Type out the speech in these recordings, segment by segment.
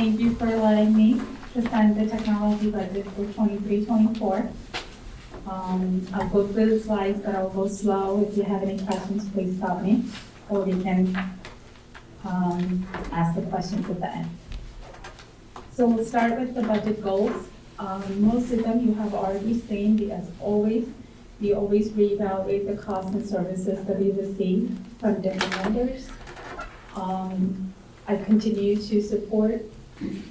Thank you for letting me present the technology budget for 23-24. I'll go through the slides, but I'll go slow. If you have any questions, please stop me, or we can ask the questions at the end. So we'll start with the budget goals. Most of them you have already seen. As always, we always reevaluate the costs and services that we receive from different vendors. I continue to support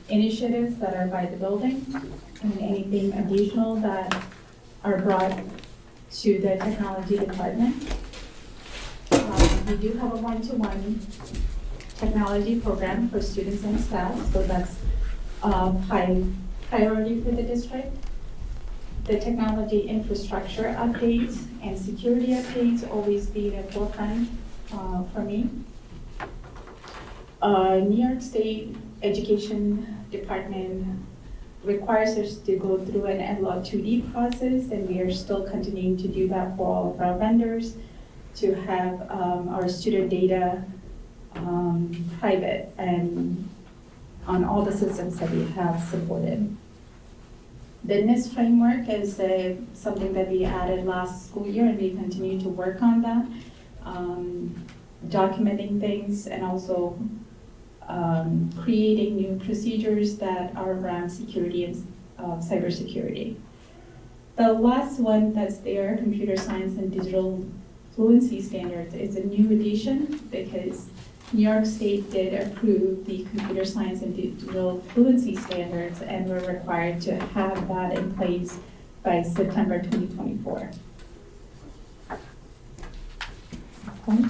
initiatives that are by the building and anything additional that are brought to the technology department. We do have a one-to-one technology program for students and staff, so that's high priority for the district. The technology infrastructure updates and security updates always be the forefront for me. New York State Education Department requires us to go through an NLAW 2D process, and we are still continuing to do that for all of our vendors to have our student data private and on all the systems that we have supported. The NIST framework is something that we added last school year, and we continue to work on that, documenting things and also creating new procedures that are around security and cybersecurity. The last one that's there, computer science and digital fluency standards, is a new addition because New York State did approve the computer science and digital fluency standards, and we're required to have that in place by September 2024. Okay.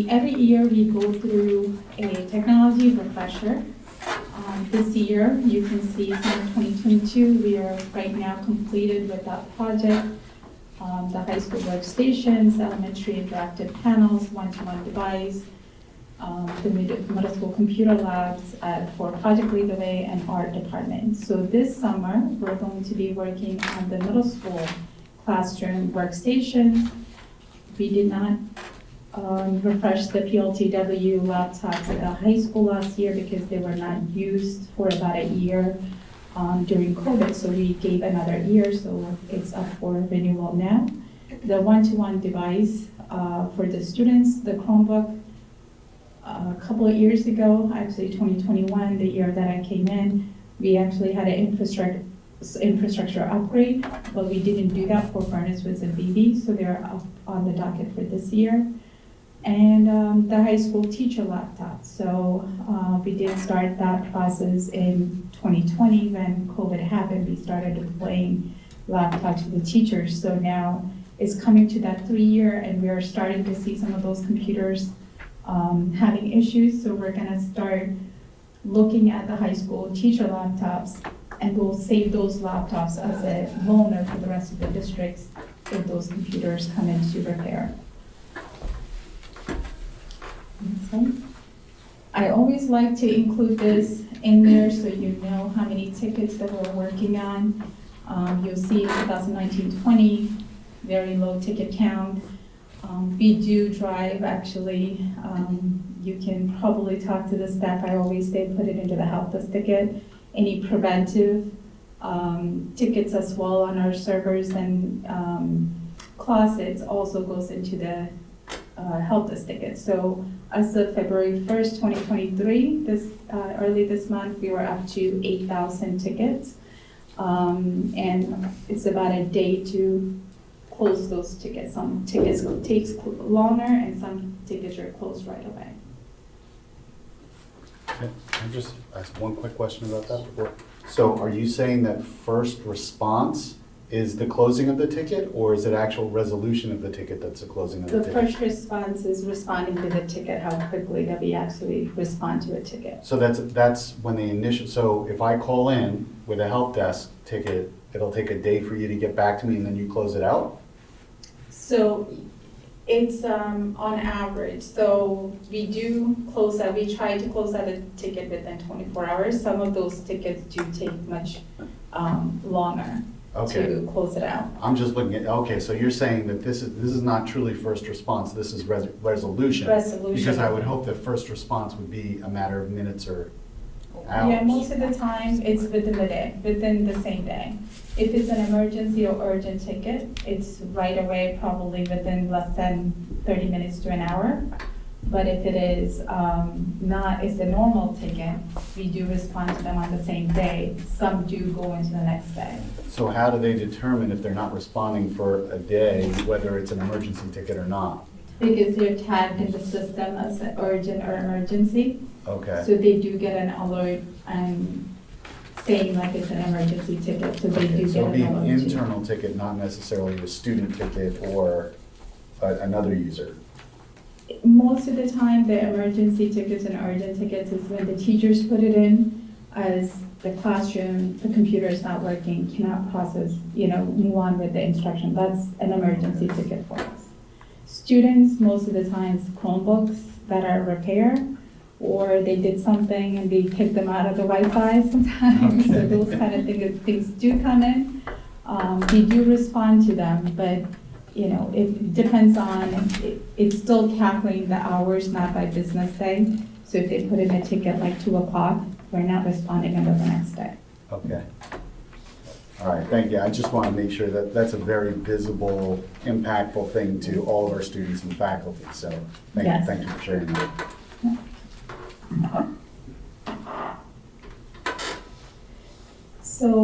Every year we go through a technology refresher. This year, you can see summer 2022, we are right now completed with that project. The high school workstations, elementary interactive panels, one-to-one device, the middle school computer labs for Project Lead the Way and art department. So this summer, we're going to be working on the middle school classroom workstations. We did not refresh the PLTW laptops at the high school last year because they were not used for about a year during COVID, so we gave another year, so it's up for renewal now. The one-to-one device for the students, the Chromebook, a couple of years ago, actually 2021, the year that I came in, we actually had an infrastructure upgrade, but we didn't do that for Furnace Woods and BB, so they're up on the docket for this year. And the high school teacher laptop. So we did start that process in 2020 when COVID happened. We started deploying laptops to the teachers. So now it's coming to that 3-year, and we are starting to see some of those computers having issues. So we're gonna start looking at the high school teacher laptops, and we'll save those laptops as a loaner for the rest of the districts if those computers come into repair. Okay. I always like to include this in there so you know how many tickets that we're working on. You'll see 2019-20, very low ticket count. We do drive, actually. You can probably talk to the staff. I always say put it into the Helpdesk ticket. Any preventive tickets as well on our servers and closets also goes into the Helpdesk ticket. So as of February 1st, 2023, early this month, we were up to 8,000 tickets. And it's about a day to close those tickets. Some tickets takes longer and some tickets are closed right away. Can I just ask one quick question about that before? So are you saying that first response is the closing of the ticket, or is it actual resolution of the ticket that's the closing of the ticket? The first response is responding to the ticket, how quickly that we actually respond to a ticket. So that's when the initial, so if I call in with a help desk ticket, it'll take a day for you to get back to me and then you close it out? So it's on average. So we do close out, we try to close out a ticket within 24 hours. Some of those tickets do take much longer. Okay. to close it out. I'm just looking at, okay, so you're saying that this is not truly first response, this is resolution? Resolution. Because I would hope that first response would be a matter of minutes or hours. Yeah, most of the time, it's within the day, within the same day. If it's an emergency or urgent ticket, it's right away, probably within less than 30 minutes to an hour. But if it is not, it's a normal ticket, we do respond to them on the same day. Some do go into the next day. So how do they determine if they're not responding for a day, whether it's an emergency ticket or not? Because they're tagged in the system as an urgent or emergency. Okay, So they do get an alert and saying like it's an emergency ticket, so they okay, do so get it'd be an an alert. too. internal ticket, not necessarily a student ticket or another user? Most of the time, the emergency tickets and urgent tickets is when the teachers put it in as the classroom, the computer is not working, cannot process, move on with the instruction. That's an emergency ticket for us. Students, most of the times, Chromebooks that are repaired, or they did something and we kicked them out of the Wi-Fi sometimes. So those kind of things do come in. We do respond to them, but it depends on, it's still calculating the hours, not by business day. So if they put in a ticket like 2 o'clock, we're not responding until the next day. Okay. All right, thank you. I just want to make sure that that's a very visible, impactful thing to all of our students and faculty. So Yes. thank you for sharing that. So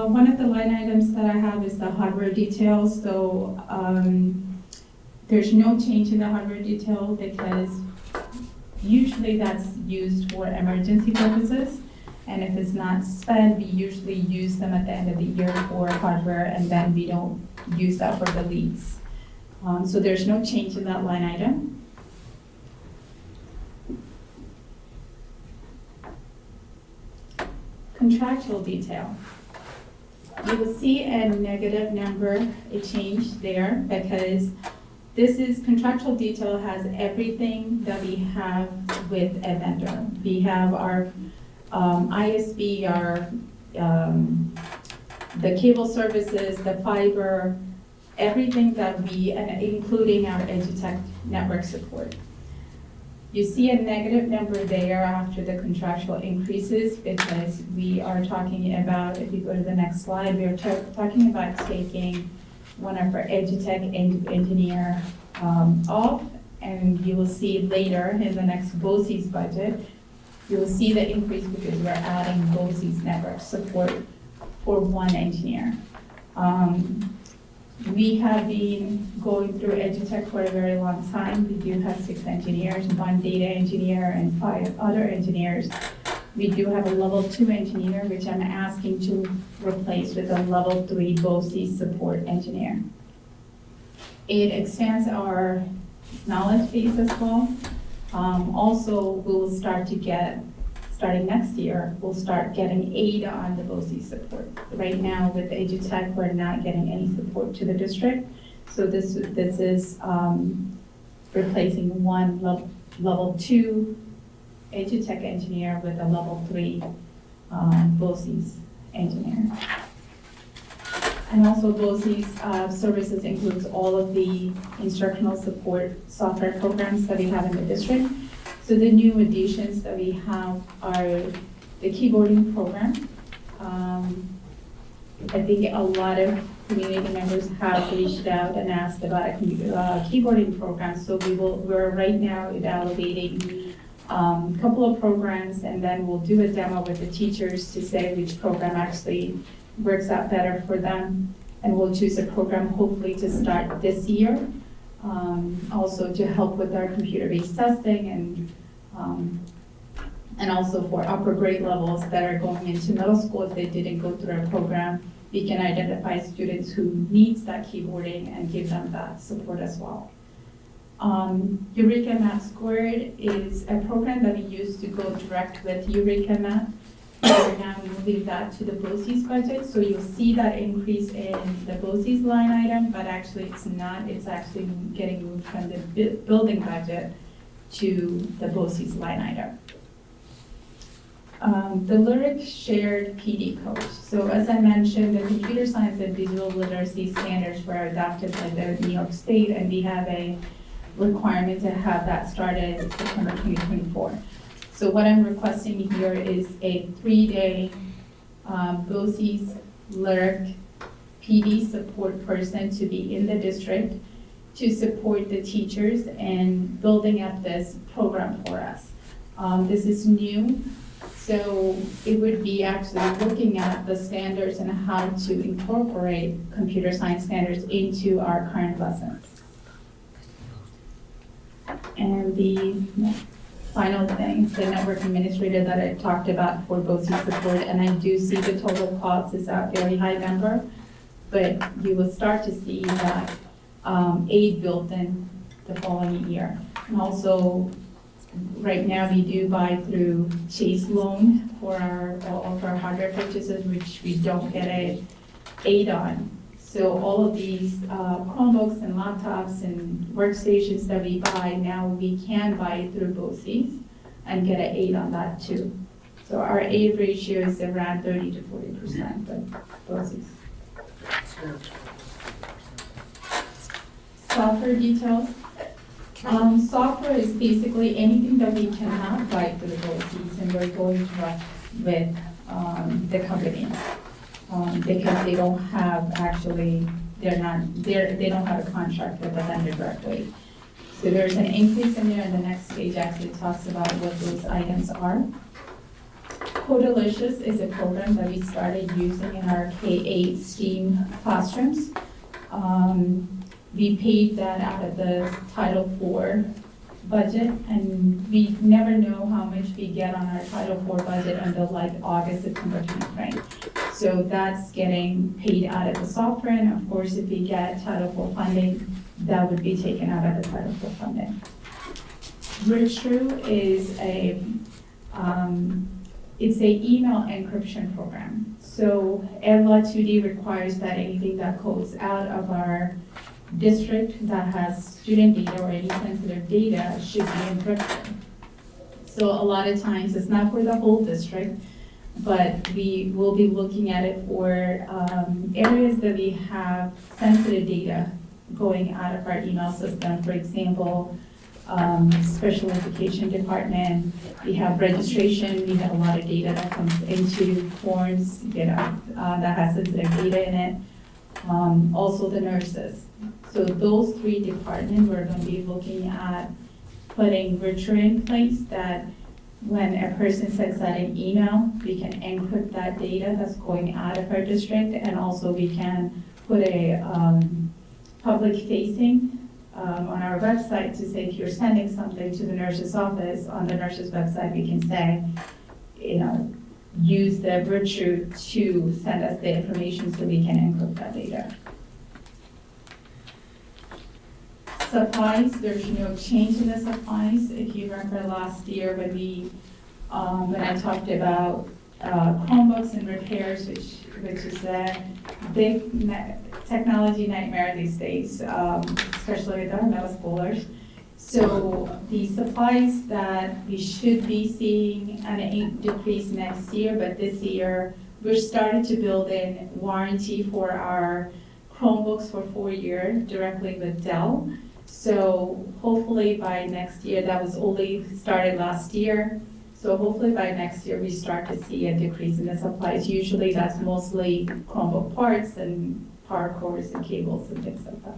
one of the line items that I have is the hardware details. So there's no change in the hardware detail because usually that's used for emergency purposes. And if it's not spent, we usually use them at the end of the year for hardware, and then we don't use that for the lease. So there's no change in that line item. Contractual detail. You will see a negative number, a change there, because this is, contractual detail has everything that we have with a vendor. We have our ISB, the cable services, the fiber, everything that we, and including our EduTech network support. You see a negative number there after the contractual increases because we are talking about, if you go to the next slide, we are talking about taking one of our EduTech engineer off, and you will see later in the next BOCES budget, you will see the increase because we're adding BOCES network support for one engineer. We have been going through EduTech for a very long time. We do have 6 engineers, 1 data engineer and 5 other engineers. We do have a level 2 engineer, which I'm asking to replace with a level 3 BOCES support engineer. It expands our knowledge base as well. Also, we will start to get, starting next year, we'll start getting aid on the BOCES support. Right now with EduTech, we're not getting any support to the district. So this is replacing one level 2 EduTech engineer with a level 3 BOCES engineer. And also BOCES services includes all of the instructional support software programs that we have in the district. So the new additions that we have are the keyboarding program. I think a lot of community members have reached out and asked about a keyboarding program. So we're right now evaluating a couple of programs, and then we'll do a demo with the teachers to say which program actually works out better for them. And we'll choose a program hopefully to start this year. Also to help with our computer-based testing and also for upper grade levels that are going into middle school. If they didn't go through our program, we can identify students who needs that keyboarding and give them that support as well. Eureka Math Squared is a program that we used to go direct with Eureka Math. We're now moving that to the BOCES budget, so you'll see that increase in the BOCES line item, but actually it's not, it's actually getting moved from the building budget to the BOCES line item. The LHRIC shared PD coach. So as I mentioned, the computer science and visual literacy standards were adopted by the New York State, and we have a requirement to have that started September 2024. So what I'm requesting here is a 3-day BOCES LHRIC PD support person to be in the district to support the teachers and building up this program for us. This is new, so it would be actually looking at the standards and how to incorporate computer science standards into our current lessons. And the final thing is the network administrator that I talked about for BOCES support, and I do see the total cost is a very high number, but you will start to see that aid built in the following year. And also, right now we do buy through Chase loan for all of our hardware purchases, which we don't get a aid on. So all of these Chromebooks and laptops and workstations that we buy, now we can buy through BOCES and get an aid on that too. So our aid ratio is around 30 to 40% with BOCES. Software details. Software is basically anything that we cannot buy through BOCES, and we're going to work with the company. Because they don't have they don't have a contract with the vendor directly. So there's an increase in there, and the next page actually talks about what those items are. Codalicious is a program that we started using in our K-8 STEAM classrooms. We paid that out of the Title IV budget, and we never know how much we get on our Title IV budget until like August, September timeframe. So that's getting paid out of the software, and of course, if we get Title IV funding, that would be taken out of the Title IV funding. LHRIC is it's a email encryption program. So LHRIC requires that anything that goes out of our district that has student data or any sensitive data should be encrypted. So a lot of times, it's not for the whole district, but we will be looking at it for areas that we have sensitive data going out of our email system. For example, special education department, we have registration, we have a lot of data that comes into forms, that has sensitive data in it. Also the nurses. So those 3 departments, we're going to be looking at putting virtual in place that when a person sends out an email, we can encrypt that data that's going out of our district, and also we can put a public facing on our website to say if you're sending something to the nurse's office, on the nurse's website we can say, use the virtue to send us the information so we can encrypt that data. Supplies, there's no change in the supplies. If you remember last year when I talked about Chromebooks and repairs, which is a big technology nightmare these days, especially with our middle schoolers. So the supplies that we should be seeing an decrease next year, but this year we're starting to build in warranty for our Chromebooks for 4 years directly with Dell. So hopefully by next year, that was only started last year. So hopefully by next year, we start to see a decrease in the supplies. Usually that's mostly Chromebook parts and power cords and cables and things like that.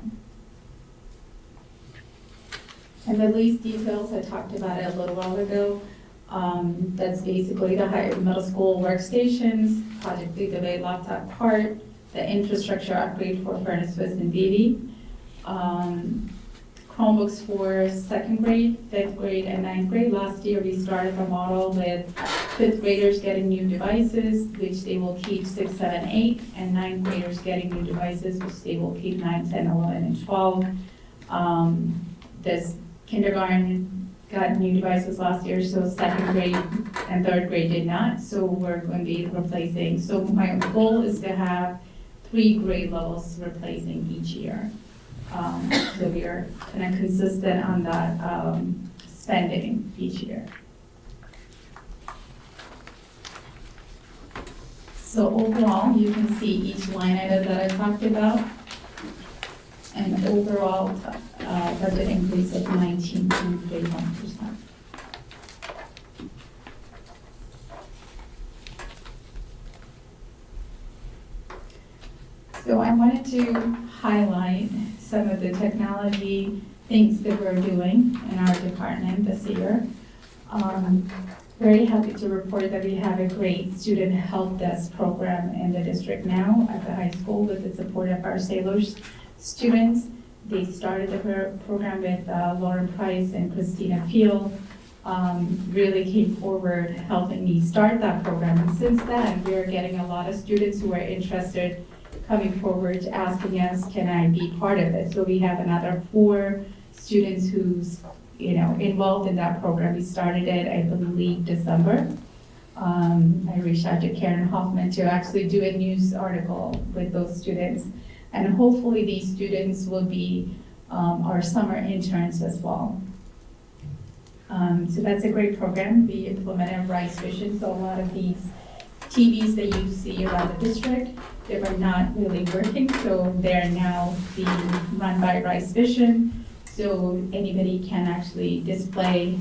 And the lease details, I talked about it a little while ago. That's basically the middle school workstations, Project Lead the Way laptop part, the infrastructure upgrade for Furnace West and BB. Chromebooks for 2nd grade, 5th grade, and 9th grade. Last year, we started the model with 5th graders getting new devices, which they will keep 6, 7, 8, and 9th graders getting new devices, which they will keep 9, 10, 11, and 12. This kindergarten got new devices last year, so 2nd grade and 3rd grade did not, so we're going to be replacing. So my goal is to have 3 grade levels replacing each year. So we are kind of consistent on that spending each year. So overall, you can see each line item that I talked about, and overall budget increase of 19.31%. So I wanted to highlight some of the technology things that we're doing in our department this year. Very happy to report that we have a great student help desk program in the district now at the high school with the support of our sailors students. They started the program with Lauren Price and Christina Field. Really came forward helping me start that program. And since then, we are getting a lot of students who are interested coming forward asking us, can I be part of it? So we have another 4 students who's involved in that program. We started it, I believe, December. I reached out to Karen Hoffman to actually do a news article with those students. And hopefully these students will be our summer interns as well. So that's a great program. We implemented RISE Vision, so a lot of these TVs that you see around the district, they were not really working, so they're now being run by RISE Vision. So anybody can actually display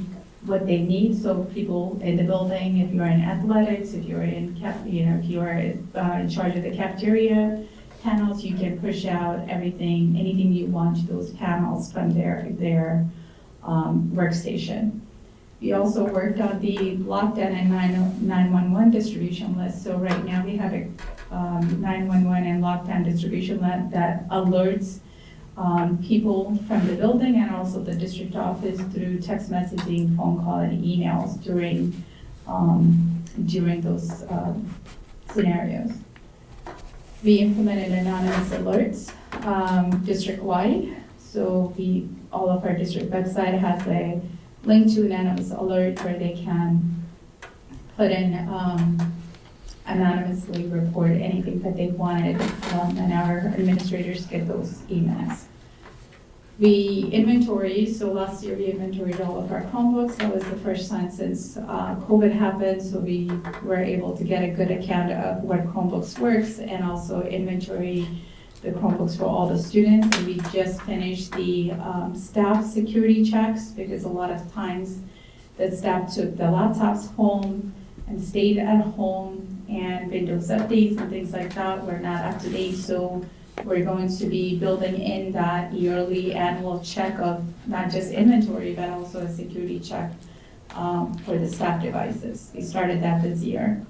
what they need. So people in the building, if you're in athletics, if you're in if you're in charge of the cafeteria panels, you can push out anything you want to those panels from their workstation. We also worked on the lockdown and 911 distribution list. So right now we have a 911 and lockdown distribution list that alerts people from the building and also the district office through text messaging, phone call, and emails during those scenarios. We implemented anonymous alerts district-wide. So all of our district website has a link to anonymous alert where they can put in anonymously report anything that they wanted, and our administrators get those emails. We inventory, so last year we inventoried all of our Chromebooks. That was the first time since COVID happened, so we were able to get a good account of what Chromebooks works and also inventory the Chromebooks for all the students. And we just finished the staff security checks because a lot of times the staff took the laptops home and stayed at home, and Windows updates and things like that were not up to date. So we're going to be building in that yearly annual check of not just inventory, but also a security check for the staff devices. We started that this year.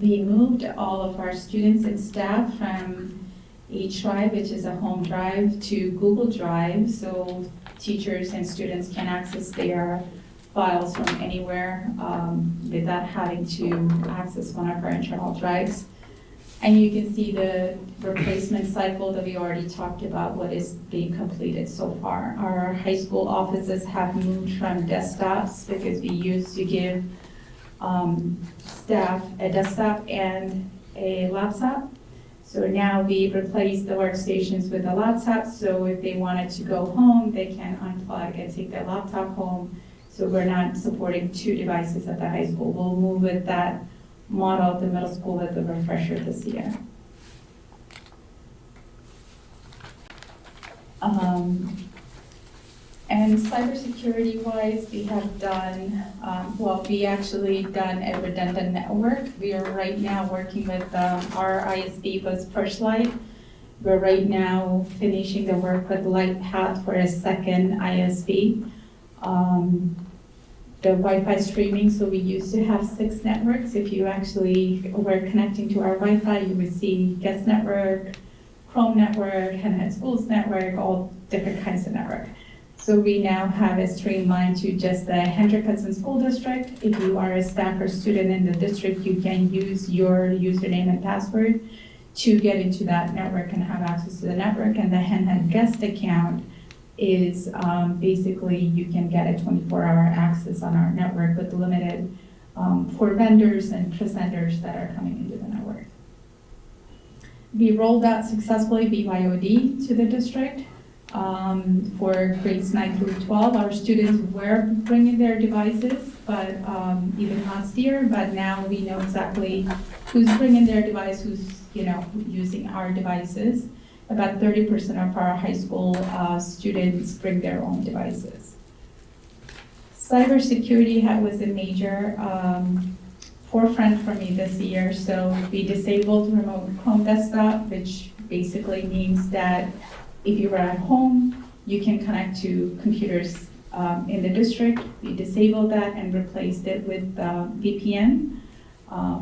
We moved all of our students and staff from LHRIC, which is a home drive, to Google Drive, so teachers and students can access their files from anywhere without having to access one of our internal drives. And you can see the replacement cycle that we already talked about, what is being completed so far. Our high school offices have moved from desktops because we used to give staff a desktop and a laptop. So now we replaced the workstations with a laptop, so if they wanted to go home, they can unplug and take their laptop home. So we're not supporting 2 devices at the high school. We'll move with that model at the middle school with the refresher this year. And cybersecurity wise, we have done, we actually done a redundant network. We are right now working with our ISP was First Light. We're right now finishing the work with LightPath for a second ISP. The Wi-Fi streaming, so we used to have 6 networks. If you actually were connecting to our Wi-Fi, you would see Guest Network, Chrome Network, Henhead Schools Network, all different kinds of network. So we now have it streamlined to just the Hendrick Hudson School District. If you are a staff or student in the district, you can use your username and password to get into that network and have access to the network. And the Henhead Guest account is basically you can get a 24-hour access on our network with limited for vendors and presenters that are coming into the network. We rolled out successfully BYOD to the district. For grades 9 through 12, our students were bringing their devices, but even last year, but now we know exactly who's bringing their device, who's, using our devices. About 30% of our high school students bring their own devices. Cybersecurity was a major forefront for me this year, so we disabled remote Chrome desktop, which basically means that if you are at home, you can connect to computers in the district. We disabled that and replaced it with VPN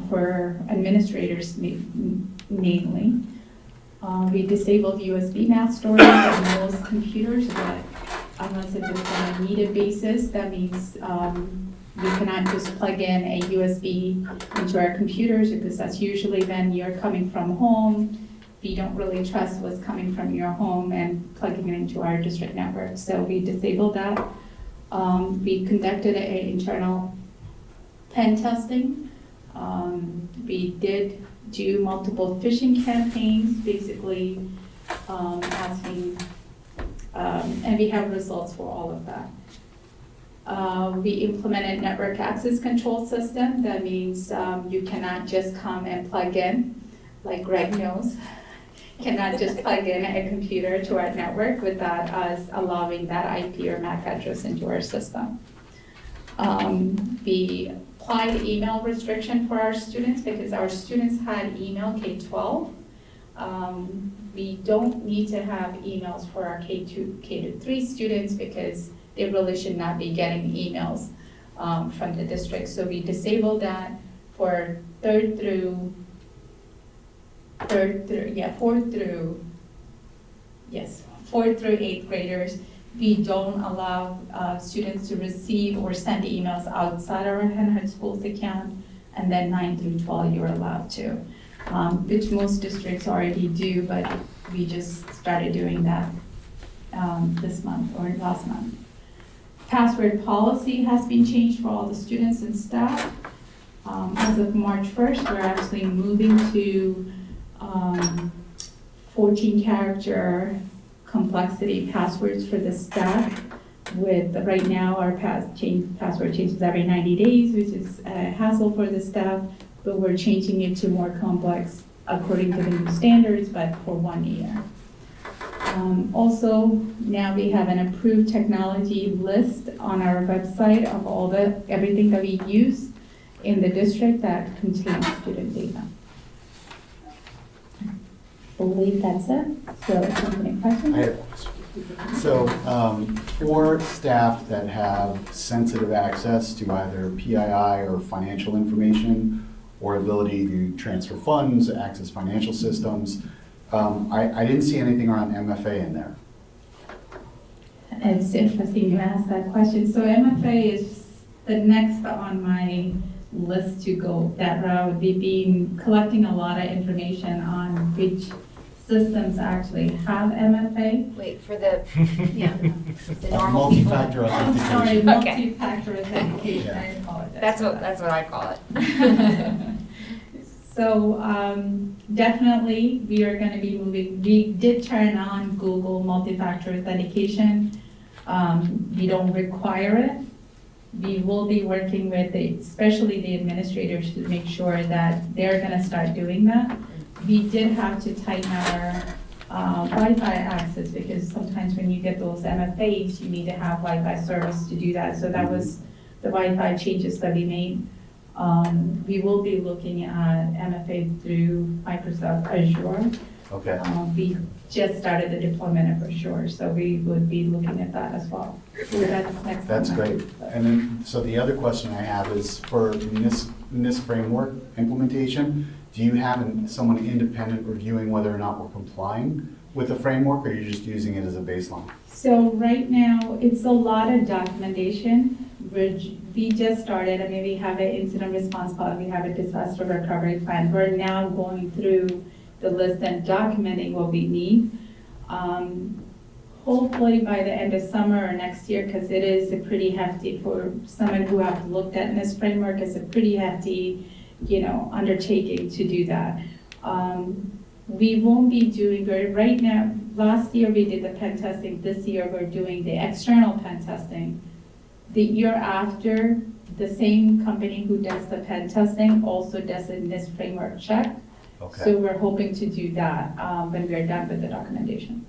for administrators mainly. We disabled USB mass storage on most computers, but unless it is on a needed basis, that means we cannot just plug in a USB into our computers, because that's usually when you're coming from home. We don't really trust what's coming from your home and plugging it into our district network. So we disabled that. We conducted an internal pen testing. We did do multiple phishing campaigns, basically asking, and we have results for all of that. We implemented network access control system. That means you cannot just come and plug in, like Greg knows, cannot just plug in a computer to our network without us allowing that IP or MAC address into our system. We applied email restriction for our students because our students had email K-12. We don't need to have emails for our K-3 students because they really should not be getting emails from the district. So we disabled that for fourth through 8th graders. We don't allow students to receive or send emails outside our Henry Schools account, and then 9 through 12 you're allowed to, which most districts already do, but we just started doing that this month or last month. Password policy has been changed for all the students and staff. As of March 1st, we're actually moving to 14-character complexity passwords for the staff. With right now, our password changes every 90 days, which is a hassle for the staff, but we're changing it to more complex according to the new standards, but for 1 year. Also, now we have an approved technology list on our website of everything that we use in the district that contains student data. I believe that's it. So, any questions? I have a question. So, for staff that have sensitive access to either PII or financial information, or ability to transfer funds, access financial systems, I didn't see anything around MFA in there. It's interesting you asked that question. So MFA is the next on my list to go that route. We've been collecting a lot of information on which systems actually have MFA. Wait, for the, the normal people. Multi-factor I'm authentication. sorry, Okay. multi-factor authentication, I apologize. That's what I call it. So definitely we are going to be moving. We did turn on Google multi-factor authentication. We don't require it. We will be working with especially the administrators to make sure that they're going to start doing that. We did have to tighten our Wi-Fi access because sometimes when you get those MFAs, you need to have Wi-Fi service to do that. So that was the Wi-Fi changes that we made. We will be looking at MFA through Microsoft Azure. Okay. We just started the deployment of Azure, so we would be looking at that as well. So that's next. That's on my great. list. And then, so the other question I have is for this framework implementation, do you have someone independent reviewing whether or not we're complying with the framework, or are you just using it as a baseline? So right now, it's a lot of documentation. We just started, I mean, we have an incident response plan, we have a disaster recovery plan. We're now going through the list and documenting what we need. Hopefully by the end of summer or next year, because it is a pretty hefty, for someone who have looked at this framework, it's a pretty hefty, undertaking to do that. We won't be doing, right now, last year we did the pen testing, this year we're doing the external pen testing. The year after, the same company who does the pen testing also does a NIST framework check. Okay, So we're hoping to do that when we're done with the documentation.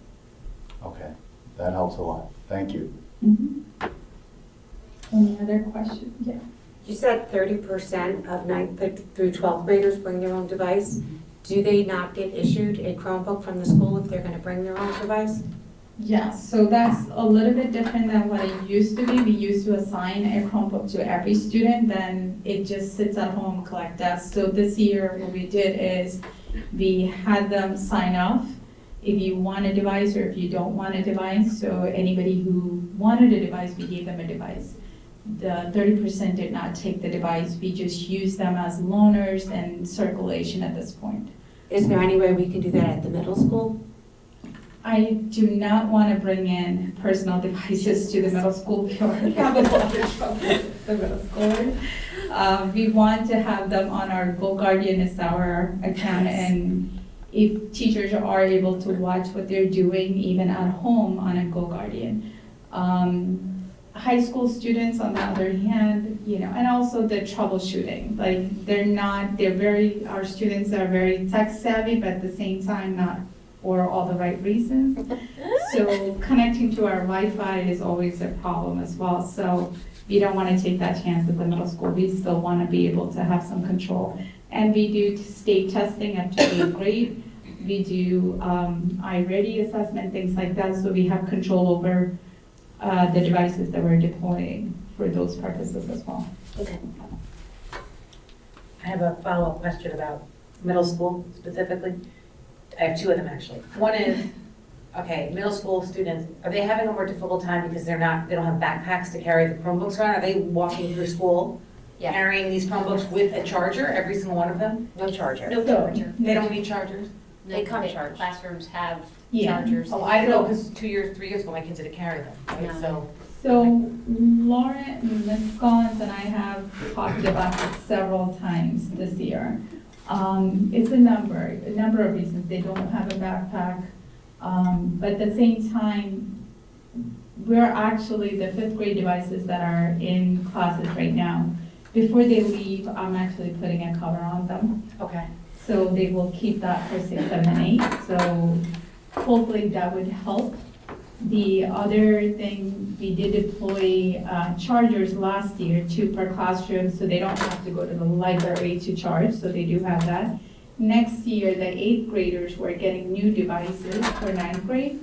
okay, that helps a lot, thank you. Any other questions? Yeah. You said 30% of 9th through 12th graders bring their own device. Do they not get issued a Chromebook from the school if they're going to bring their own device? Yeah, so that's a little bit different than what it used to be. We used to assign a Chromebook to every student, then it just sits at home, collect dust. So this year, what we did is we had them sign off if you want a device or if you don't want a device. So anybody who wanted a device, we gave them a device. The 30% did not take the device. We just used them as loaners and circulation at this point. Is there any way we can do that at the middle school? I do not want to bring in personal devices to the middle school. We already have a lot of trouble with the middle school. We want to have them on our Go Guardian is our account, and if teachers are able to watch what they're doing even at home on a Go Guardian. High school students, on the other hand, and also the troubleshooting, like our students are very tech savvy, but at the same time not for all the right reasons. So connecting to our Wi-Fi is always a problem as well. So we don't want to take that chance at the middle school. We still want to be able to have some control. And we do state testing up to 8th grade. We do iReady assessment, things like that, so we have control over the devices that we're deploying for those purposes as well. Okay. I have a follow-up question about middle school specifically. I have two of them actually. One is, okay, middle school students, are they having a more difficult time because they don't have backpacks to carry the Chromebooks around? Are they walking through school Yeah. carrying these Chromebooks with a charger, every single one of them? No charger. No charger. They don't need chargers? They come charged. Classrooms have Yeah. chargers. Oh, I don't know, because 2 years, 3 years ago, my kids didn't carry them, right? No. So, So Lauren, Ms. Collins and I have talked about it several times this year. It's a number of reasons. They don't have a backpack, but at the same time, we're actually the 5th grade devices that are in classes right now. Before they leave, I'm actually putting a cover on them. okay. So they will keep that for 6, 7, and 8. So hopefully that would help. The other thing, we did deploy chargers last year, 2 per classroom, so they don't have to go to the library to charge, so they do have that. Next year, the 8th graders were getting new devices for 9th grade.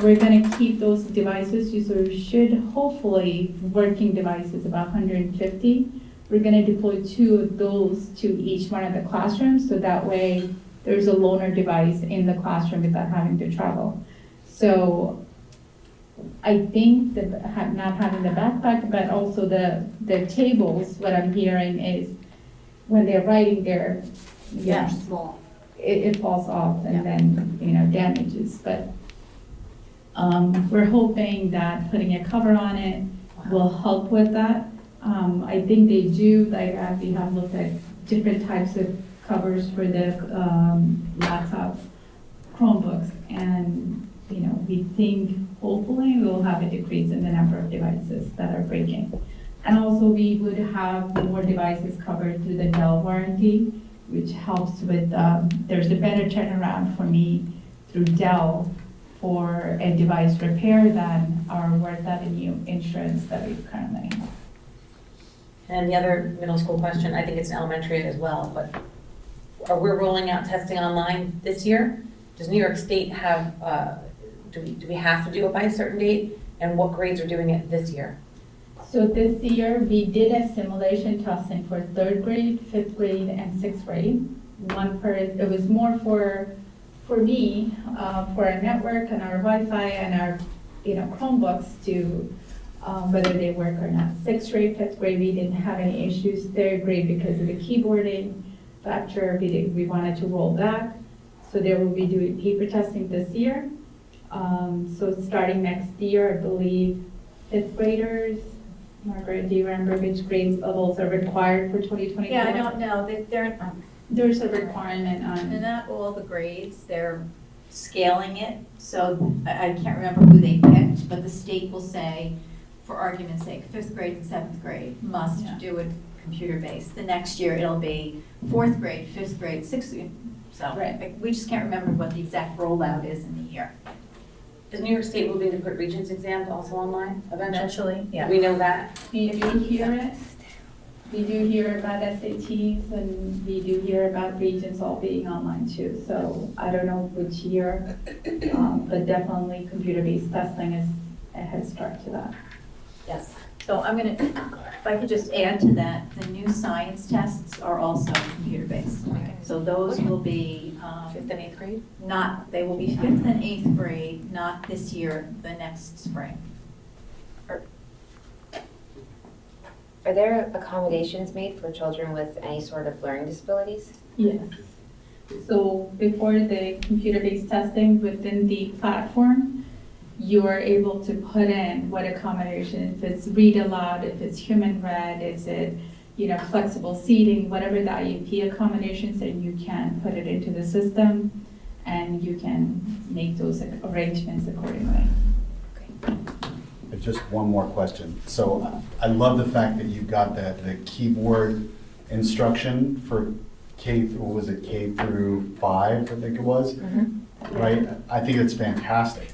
We're gonna keep those devices, so we should hopefully, working devices, about 150. We're gonna deploy 2 of those to each one of the classrooms, so that way there's a loaner device in the classroom without having to travel. So I think that not having the backpack, but also the tables, what I'm hearing is when they're writing there, Yeah, small. it falls off and then, damages. But we're hoping that putting a cover on it will help with that. I think they do, like, we have looked at different types of covers for the laptop Chromebooks, and, we think hopefully we'll have a decrease in the number of devices that are breaking. And also we would have more devices covered through the Dell warranty, which helps with, there's a better turnaround for me through Dell for a device repair than our Worth Avenue insurance that we currently have. And the other middle school question, I think it's an elementary as well, but are we rolling out testing online this year? Does New York State have, do we have to do it by a certain date? And what grades are doing it this year? So this year, we did a simulation testing for 3rd grade, 5th grade, and 6th grade. It was more for me, for our network and our Wi-Fi and our, Chromebooks to, whether they work or not. 6th grade, 5th grade, we didn't have any issues. 3rd grade, because of the keyboarding factor, we wanted to roll back. So they will be doing paper testing this year. So starting next year, I believe 5th graders, Margaret, do you remember which grade levels are required for 2024? Yeah, I don't know. There's a requirement And on, not all the grades, they're scaling it, so I can't remember who they picked, but the state will say, for argument's sake, 5th grade and 7th grade must Yeah. do it computer-based. The next year, it'll be 4th grade, 5th grade, 6th grade, so Right. we just can't remember what the exact rollout is in the year. Is New York State moving to put Regents exams also online eventually? Eventually, yeah. We know that. we do hear it. We do hear about SATs and we do hear about Regents all being online too. So I don't know which year, but definitely computer-based testing is a head start to that. Yes. So I'm gonna, if I could just add to that, the new science tests are also computer-based. So those will be, 5th and 8th grade? they will be 5th and 8th grade, not this year, the next spring. Are there accommodations made for children with any sort of learning disabilities? Yes. So before the computer-based testing within the platform, you are able to put in what accommodation, if it's read aloud, if it's human read, is it, flexible seating, whatever the IEP accommodations, and you can put it into the system and you can make those arrangements accordingly. Just one more question. So I love the fact that you've got the keyboard instruction for what was it, K through 5, I think it was, right? I think it's fantastic.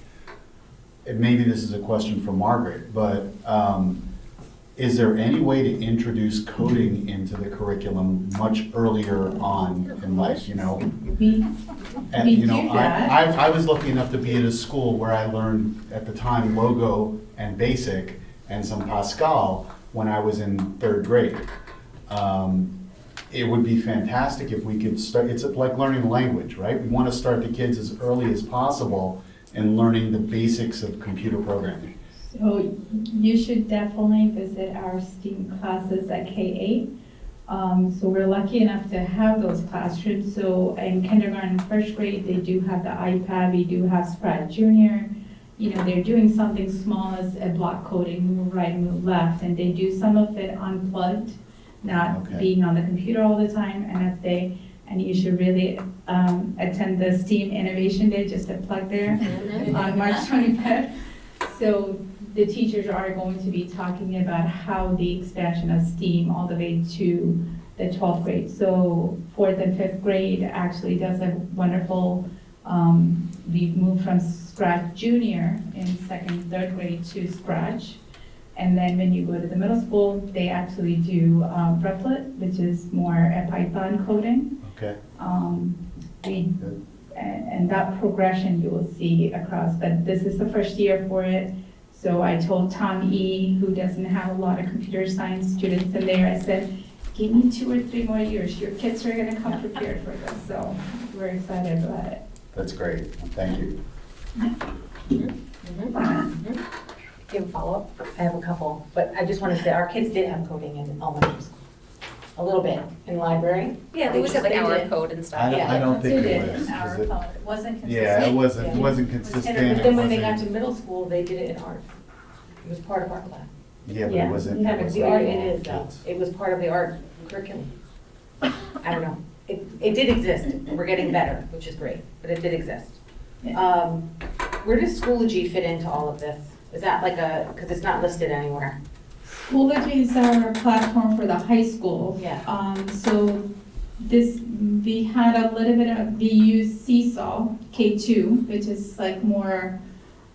And maybe this is a question for Margaret, but is there any way to introduce coding into the curriculum much earlier on in life, We And, We you know, do that. I was lucky enough to be at a school where I learned at the time Logo and Basic and some Pascal when I was in 3rd grade. It would be fantastic if we could start, it's like learning a language, right? We want to start the kids as early as possible in learning the basics of computer programming. So you should definitely visit our STEAM classes at K-8. So we're lucky enough to have those classrooms. So in kindergarten, 1st grade, they do have the iPad, we do have Scratch Junior. They're doing something small as a block coding, move right, move left, and they do some of it unplugged, not Okay. being on the computer all the time. And you should really attend the STEAM Innovation Day, just a plug there, on March 25th. So the teachers are going to be talking about how the expansion of STEAM all the way to the 12th grade. So 4th and 5th grade actually does a wonderful, we've moved from Scratch Junior in 2nd, 3rd grade to Scratch. And then when you go to the middle school, they actually do Replit, which is more a Python coding. Okay? And that progression you will see across, but this is the first year for it. So I told Tom E., who doesn't have a lot of computer science students in there, I said, give me 2 or 3 more years, your kids are gonna come prepared for this, so we're excited about it. That's great. Thank you. Do you have a follow-up? I have a couple, but I just want to say, our kids did have coding in elementary school. A little bit in library. Yeah, they would have like They hour did. code and I stuff. don't, I don't think It it is was. an hour Was it? It wasn't consistent. Yeah, it wasn't Yeah. consistent. But then when they got It to wasn't- middle school, they did it in art. It was part of art class. Yeah, but Yeah, it wasn't. we have it a wasn't The art, all it is though. kids. It was part of the art curriculum. I don't know. It did exist. We're getting better, which is great, but it did exist. Yeah. Where does Schoology fit into all of this? Is that like because it's not listed anywhere? Schoology is our platform for the high school. Yeah. So we had a little bit of, we use Seesaw, K2, which is like more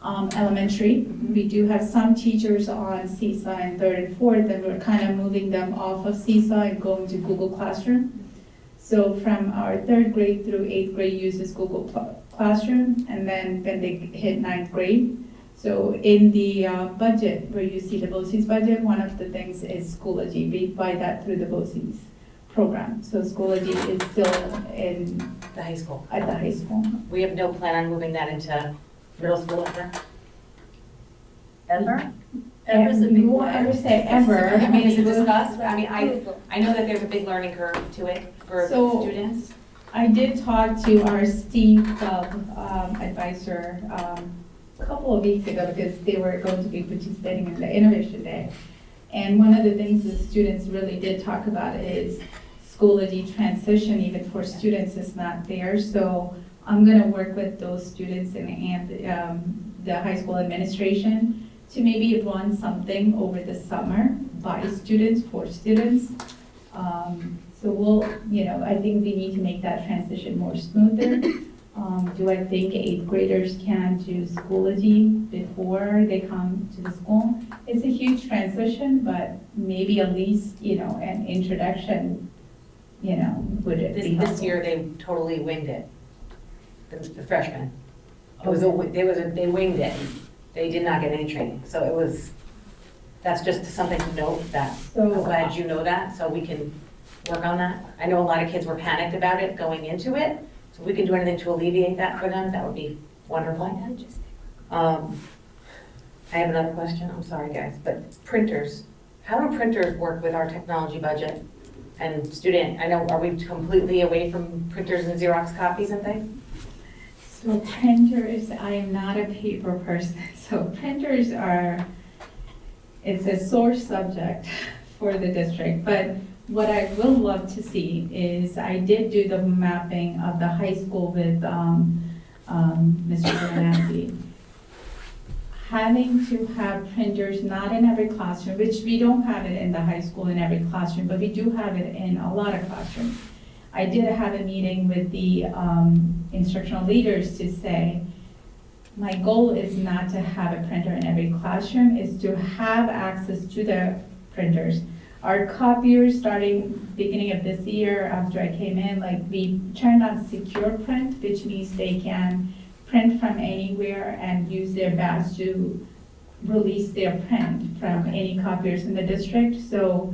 elementary. We do have some teachers on Seesaw in 3rd and 4th, and we're kind of moving them off of Seesaw and going to Google Classroom. So from our 3rd grade through 8th grade uses Google Classroom, and then when they hit 9th grade. So in the budget, where you see the BOCES budget, one of the things is Schoology. We buy that through the BOCES program. So Schoology is still at The high school. the high school. We have no plan on moving that into middle school ever? Ever? Ever's a big You won't ever say ever. I mean, is it discussed? I mean, I know that there's a big learning curve to it for So- students. I did talk to our STEAM Club advisor a couple of weeks ago because they were going to be participating in the Innovation Day. And one of the things the students really did talk about is Schoology transition, even for students, is not there. So I'm gonna work with those students and the high school administration to maybe run something over the summer by students, for students. So we'll, I think we need to make that transition more smoother. Do I think 8th graders can do Schoology before they come to the school? It's a huge transition, but maybe at least, an introduction, would it be This helpful? year, they totally winged it, the freshmen. They winged it. They did not get any training, so that's just something to note that, I'm So, glad you know that, so we can work on that. I know a lot of kids were panicked about it going into it, so if we can do anything to alleviate that for them, that would be wonderful. I have another question, I'm sorry guys, but printers, how do printers work with our technology budget and student? I know, are we completely away from printers and Xerox copies and things? so printers, I am not a paper person, so printers it's a sore subject for the district, but what I will love to see is, I did do the mapping of the high school with Mr. Granassi. Having to have printers not in every classroom, which we don't have it in the high school in every classroom, but we do have it in a lot of classrooms. I did have a meeting with the instructional leaders to say, my goal is not to have a printer in every classroom, is to have access to the printers. Our copiers, starting beginning of this year, after I came in, we turned on secure print, which means they can print from anywhere and use their badge to release their print from any copiers in the district. So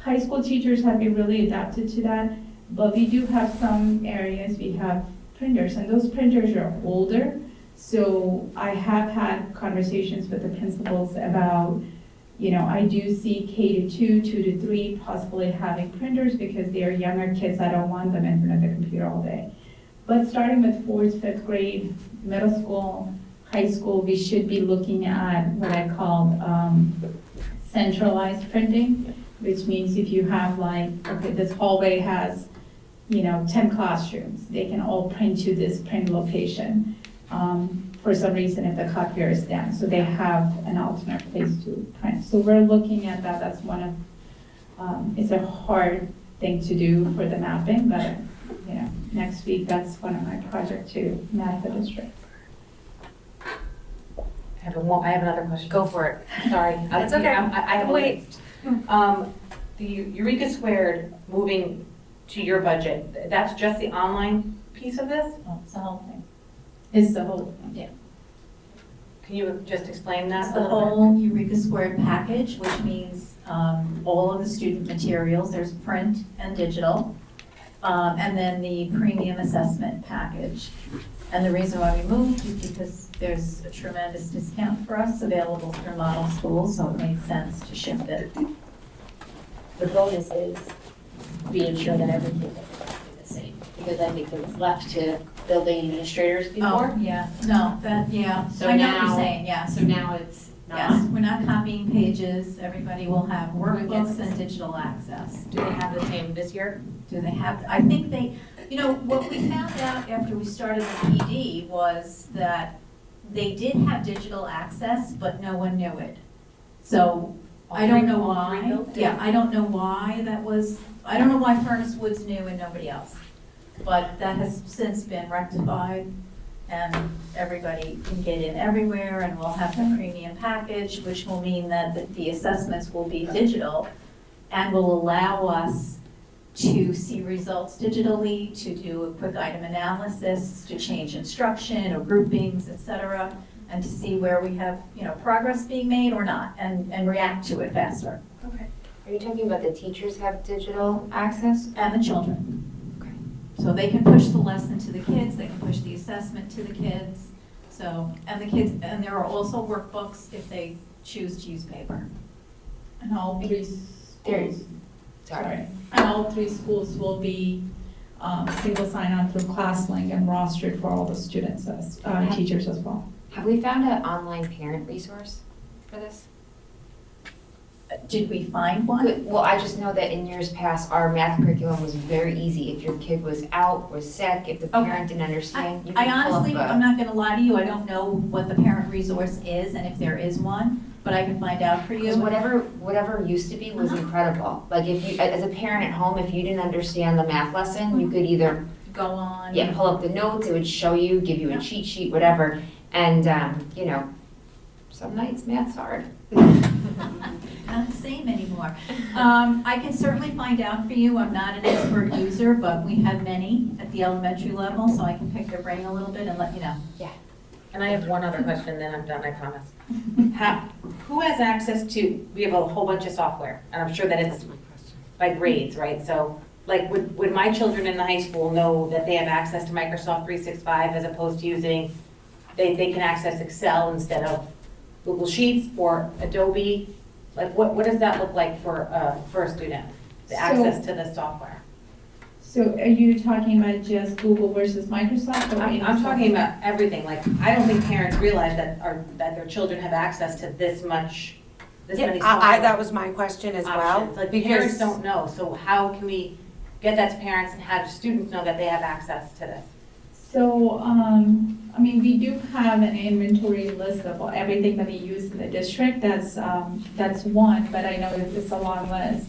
high school teachers have been really adapted to that, but we do have some areas we have printers, and those printers are older. So I have had conversations with the principals about, I do see K-2, 2-3 possibly having printers because they are younger kids. I don't want them in front of the computer all day. But starting with 4th, 5th grade, middle school, high school, we should be looking at what I call centralized printing, which means if you have this hallway has, 10 classrooms, they can all print to this print location. For some reason, if the copier is down, so they have an alternate place to print. So we're looking at that. That's one of, it's a hard thing to do for the mapping, but next week, that's one of my projects to map the district. I have another question. Go for it. Sorry. It's okay. I have a Wait. list. The Eureka Squared moving to your budget, that's just the online piece of this? Oh, it's the whole thing. It's the whole thing. Can you just explain that? It's the whole Eureka Squared package, which means all of the student materials, there's print and digital, and then the premium assessment package. And the reason why we moved is because there's a tremendous discount for us available through model schools, so it made sense to shift it. The bonus is we ensure that every kid gets the same, because I think it was left to building administrators before. Oh, yeah, no, So I know what now- you're saying, yes. So now it's Yes, not. we're not copying pages, everybody will have Everyone workbooks gets- and digital access. Do they have the same this year? Do they have, I think they, what we found out after we started the PD was that they did have digital access, but no one knew it. So, I don't know why, I don't know why that was, I don't know why Furnace Woods knew and nobody else. But that has since been rectified, and everybody can get in everywhere, and we'll have the premium package, which will mean that the assessments will be digital and will allow us to see results digitally, to do a quick item analysis, to change instruction or groupings, et cetera, and to see where we have, progress being made or not, and react to it faster. Are you talking about the teachers have digital access? And the children. Okay. So they can push the lesson to the kids, they can push the assessment to the kids. So, and there are also workbooks if they choose to use paper. And all three schools, Sorry. and all three schools will be single sign-on through ClassLink and rostered for all the students, teachers as well. Have we found an online parent resource for this? Did we find one? Good. Well, I just know that in years past, our math curriculum was very easy. If your kid was out, was sick, if the parent didn't understand, you I could pull up honestly, I'm not gonna lie to you, I don't know what the parent resource is and if there is one, but I can find out for Because you. whatever used to be was incredible. Like if you, as a parent at home, if you didn't understand the math lesson, you could either, Go on. pull up the notes, it would show you, give you a cheat sheet, whatever. And, some nights math's hard. Not the same anymore. I can certainly find out for you, I'm not an expert user, but we have many at the elementary level, so I can pick their brain a little bit and let you know. And I have one other question, then I'm done, I promise. Who has access to, we have a whole bunch of software, and I'm sure that it's by grades, right? So, like, would my children in the high school know that they have access to Microsoft 365 as opposed to using, they can access Excel instead of Google Sheets or Adobe? Like, what does that look like for a student, the access to the software? So are you talking about just Google versus Microsoft? Or I'm talking about everything, like, I don't think parents realize that their children have access to this many software That was my question as well. options. Like, parents don't know, so how can we get that to parents and have students know that they have access to this? So, we do have an inventory list of everything that we use in the district. That's one, but I know it's a long list.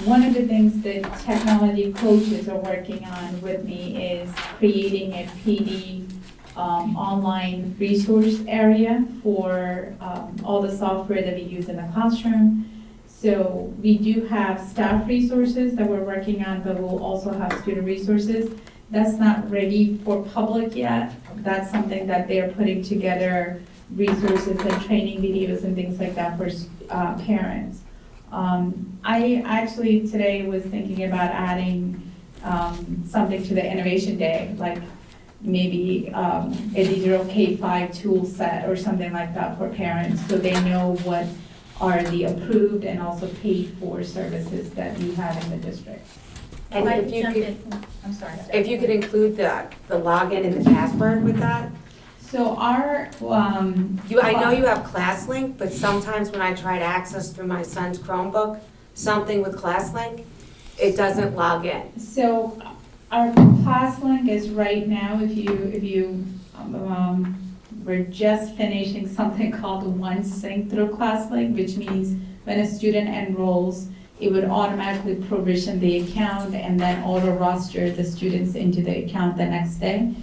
One of the things that technology coaches are working on with me is creating a PD online resource area for all the software that we use in the classroom. So we do have staff resources that we're working on, but we'll also have student resources. That's not ready for public yet. That's something that they're putting together, resources and training videos and things like that for parents. I actually today was thinking about adding something to the Innovation Day, like maybe a digital K-5 tool set or something like that for parents, so they know what are the approved and also paid for services that we have in the district. And I if you jumped could, in. I'm sorry. if you could include the login and the password with that? So our, I know you have ClassLink, but sometimes when I try to access through my son's Chromebook, something with ClassLink, it doesn't log in. So our class link is right now, we're just finishing something called One Sync through ClassLink, which means when a student enrolls, it would automatically provision the account and then auto roster the students into the account the next day.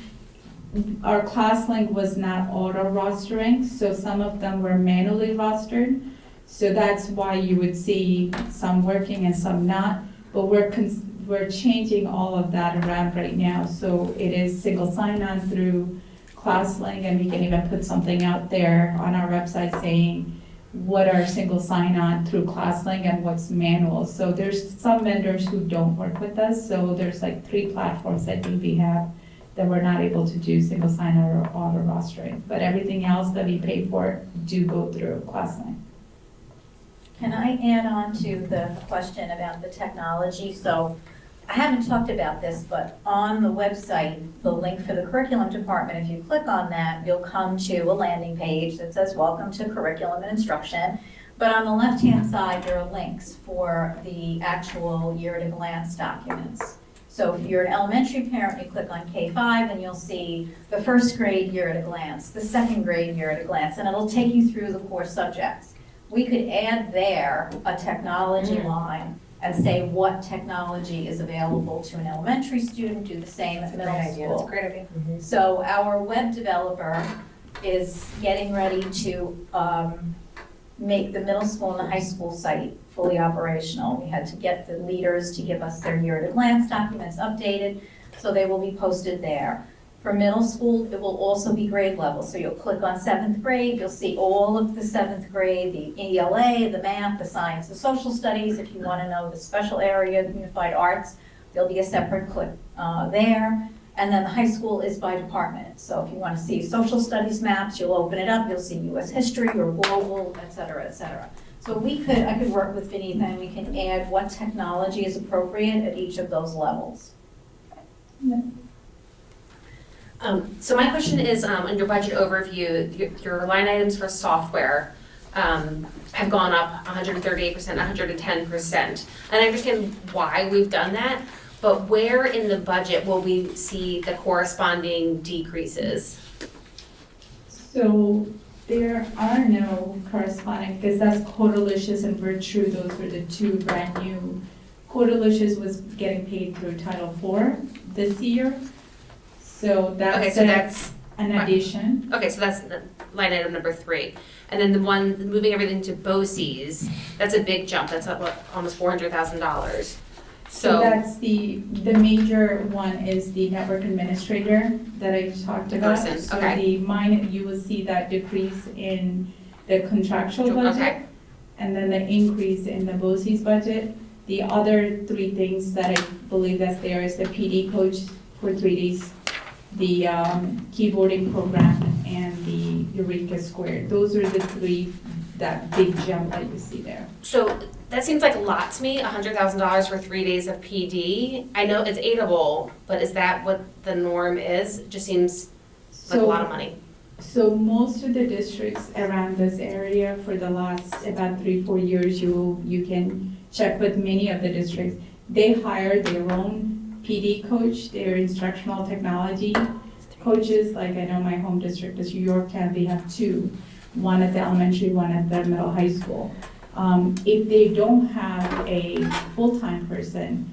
Our ClassLink was not auto rostering, so some of them were manually rostered. So that's why you would see some working and some not. But we're changing all of that around right now. So it is single sign-on through ClassLink, and we can even put something out there on our website saying what are single sign-on through ClassLink and what's manual. So there's some vendors who don't work with us. So there's like 3 platforms I think we have that we're not able to do single sign-on or auto rostering. But everything else that we pay for do go through ClassLink. Can I add on to the question about the technology? So I haven't talked about this, but on the website, the link for the curriculum department, if you click on that, you'll come to a landing page that says welcome to curriculum and instruction. But on the left-hand side, there are links for the actual year-at-a-glance documents. So if you're an elementary parent, you click on K-5 and you'll see the first grade year at a glance, the second grade year at a glance, and it'll take you through the core subjects. We could add there a technology line and say what technology is available to an elementary student, do the same at middle school. That's a great idea. So our web developer is getting ready to make the middle school and the high school site fully operational. We had to get the leaders to give us their year-at-a-glance documents updated, so they will be posted there. For middle school, it will also be grade level, so you'll click on 7th grade, you'll see all of the 7th grade, the ELA, the math, the science, the social studies. If you want to know the special area, the unified arts, there'll be a separate click there. And then the high school is by department. So if you want to see social studies maps, you'll open it up, you'll see US history or global, et cetera, et cetera. So I could work with Vinita and we can add what technology is appropriate at each of those levels. So my question is, on your budget overview, your line items for software, have gone up 138%, 110%. And I understand why we've done that, but where in the budget will we see the corresponding decreases? So there are no corresponding, because that's Codelicious and Virtue, those were the two brand new. Codelicious was getting paid through Title IV this year, so Okay, that's so that's, an addition. okay, so that's line item number 3. And then the one, moving everything to BOCES, that's a big jump, that's up, what, almost $400,000. So that's the major one is the network administrator that I talked about. Person, So okay. the mine, you will see that decrease in the contractual budget. Okay. And then the increase in the BOCES budget. The other 3 things that I believe that's there is the PD coach for 3 days, the keyboarding program, and the LHRIC squared. Those are the 3, that big jump that you see there. So that seems like a lot to me, $100,000 for 3 days of PD. I know it's aidable, but is that what the norm is? It just seems like a lot of money. So most of the districts around this area for the last about 3-4 years, you can check with many of the districts. They hire their own PD coach, their instructional technology coaches. Like I know my home district is Yorktown, they have 2, one at the elementary, one at the middle high school. If they don't have a full-time person,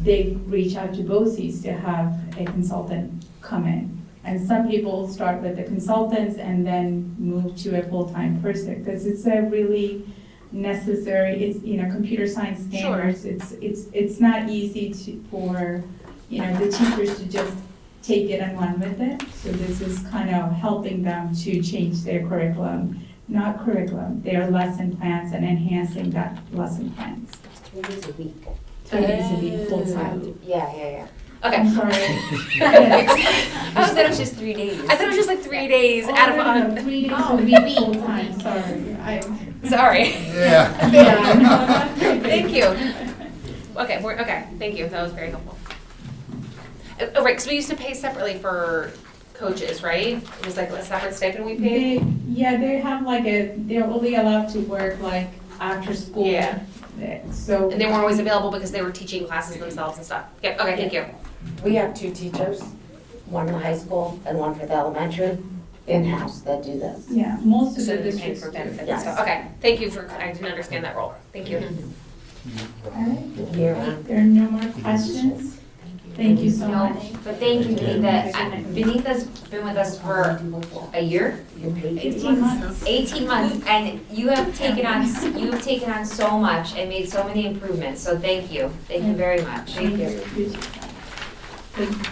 they reach out to BOCES to have a consultant come in. And some people start with the consultants and then move to a full-time person, because it's a really necessary, it's, computer science standards. It's not easy for, the teachers to just take it and run with it. So this is kind of helping them to change their curriculum, not curriculum, their lesson plans and enhancing that lesson plans. 3 days a week. 3 days a week, full-time. Yeah. Okay. I'm sorry. I thought it was just 3 days. I thought it was just like 3 days out of Oh, no, 100. 3 days a week, full-time, sorry. Sorry. Yeah. Yeah. Thank you. Okay, thank you, that was very helpful. Oh, right, because we used to pay separately for coaches, right? It was like a separate stipend we paid? They have they're only allowed to work like after school. Yeah. So. And they weren't always available because they were teaching classes themselves and stuff. Yep, okay, thank you. We have 2 teachers, one in the high school and one for the elementary, in-house that do this. Yeah, most of So the they're paying districts for do. benefits and Yes. stuff. Okay, thank you for, I didn't understand that role. Thank you. All right. Here. There are no more questions? Thank you so No, much. but thank you, Benita. Benita's been with us for a year, 18 months. 18 months, and you have taken on so much and made so many improvements, so thank you very much. Thank you. Thank you.